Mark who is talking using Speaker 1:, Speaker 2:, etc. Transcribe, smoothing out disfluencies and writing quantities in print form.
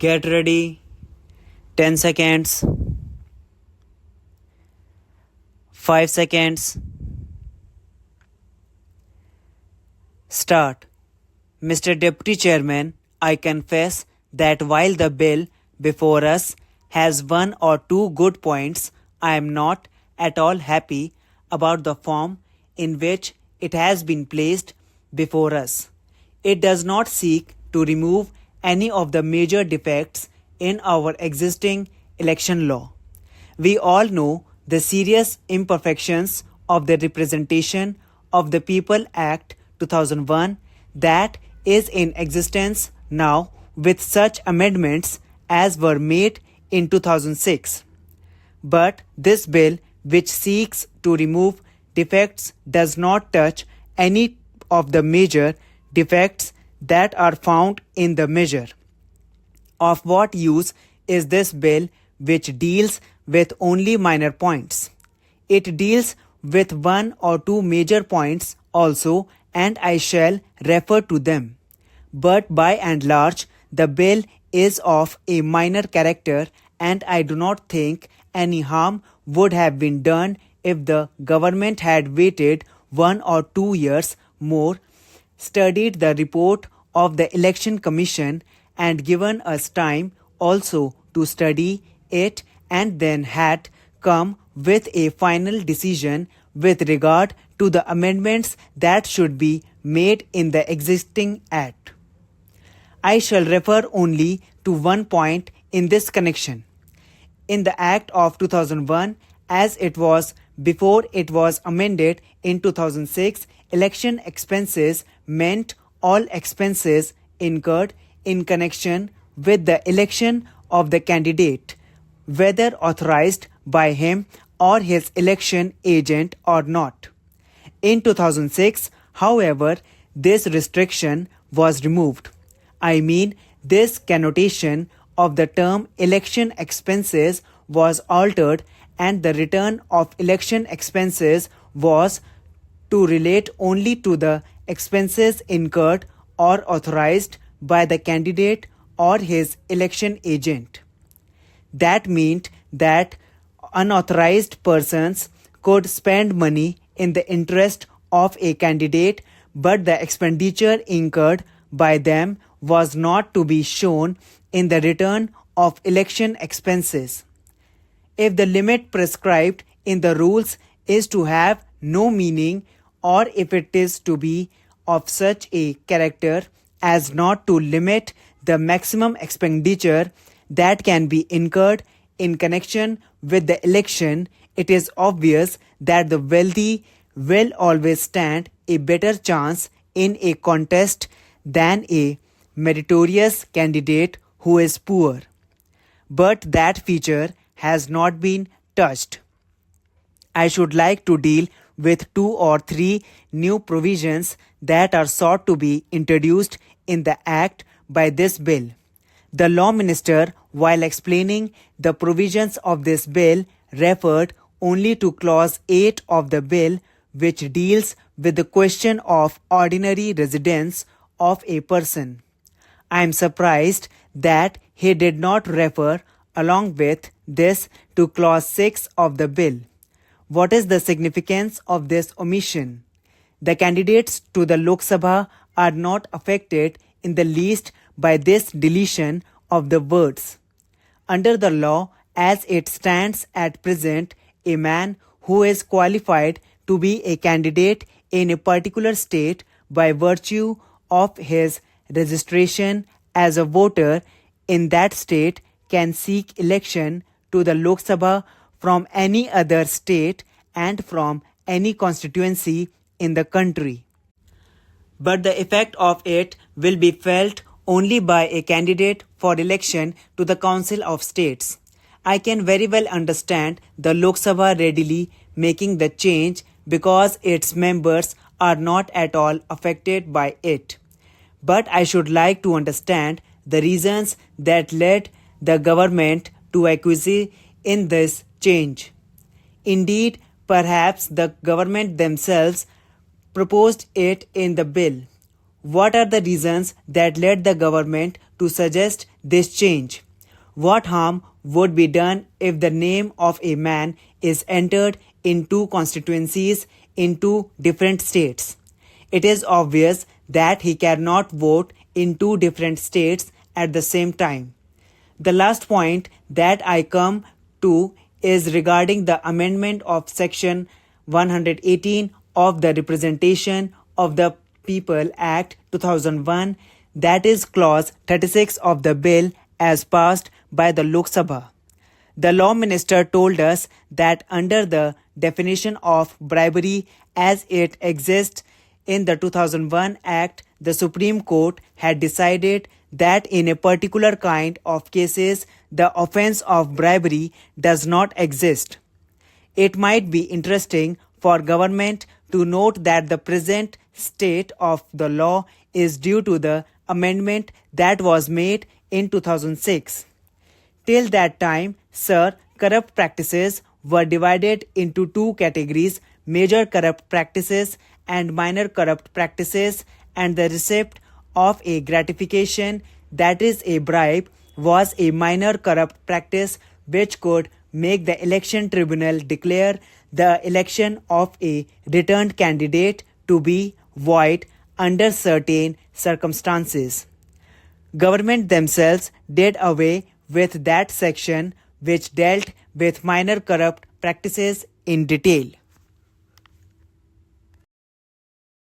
Speaker 1: Get ready. 10 seconds. 5 seconds. Start. Mr. Deputy Chairman, I confess that while the bill before us has one or two good points, I am not at all happy about the form in which it has been placed before us. It does not seek to remove any of the major defects in our existing election law. We all know the serious imperfections of the Representation of the People Act 2001 that is in existence now with such amendments as were made in 2006. But this bill, which seeks to remove defects, does not touch any of the major defects that are found in the measure. Of what use is this bill which deals with only minor points? It deals with one or two major points also, and I shall refer to them. But by and large, the bill is of a minor character, and I do not think any harm would have been done if the government had waited 1 or 2 years more, studied the report of the Election Commission, and given us time also to study it, and then had come with a final decision with regard to the amendments that should be made in the existing Act. I shall refer only to one point in this connection. In the Act of 2001, as it was before it was amended in 2006, election expenses meant all expenses incurred in connection with the election of the candidate, whether authorized by him or his election agent or not. In 2006, however, this restriction was removed. I mean, this connotation of the term election expenses was altered, and the return of election expenses was to relate only to the expenses incurred or authorized by the candidate or his election agent. That meant that unauthorized persons could spend money in the interest of a candidate, but the expenditure incurred by them was not to be shown in the return of election expenses. If the limit prescribed in the rules is to have no meaning, or if it is to be of such a character as not to limit the maximum expenditure that can be incurred in connection with the election, it is obvious that the wealthy will always stand a better chance in a contest than a meritorious candidate who is poor. But that feature has not been touched. I should like to deal with 2 or 3 new provisions that are sought to be introduced in the Act by this bill. The Law Minister, while explaining the provisions of this bill, referred only to Clause 8 of the bill, which deals with the question of ordinary residence of a person. I am surprised that he did not refer along with this to Clause 6 of the bill. What is the significance of this omission? The candidates to the Lok Sabha are not affected in the least by this deletion of the words. Under the law as it stands at present, a man who is qualified to be a candidate in a particular state by virtue of his registration as a voter in that state can seek election to the Lok Sabha from any other state and from any constituency in the country. But the effect of it will be felt only by a candidate for election to the Council of States. I can very well understand the Lok Sabha readily making the change because its members are not at all affected by it. But I should like to understand the reasons that led the government to acquiesce in this change. Indeed, perhaps the government themselves proposed it in the bill. What are the reasons that led the government to suggest this change? What harm would be done if the name of a man is entered in two constituencies in two different states? It is obvious that he cannot vote in two different states at the same time. The last point that I come to is regarding the amendment of Section 118 of the Representation of the People Act 2001, that is Clause 36 of the bill as passed by the Lok Sabha. The law minister told us that under the definition of bribery as it exists in the 2001 Act, the Supreme Court had decided that in a particular kind of cases, the offense of bribery does not exist. It might be interesting for government to note that the present state of the law is due to the amendment that was made in 2006. Till that time, sir, corrupt practices were divided into two categories: major corrupt practices and minor corrupt practices, and the receipt of a gratification, that is a bribe, was a minor corrupt practice which could make the election tribunal declare the election of a returned candidate to be void under certain circumstances. Government themselves did away with that section which dealt with minor corrupt practices in detail.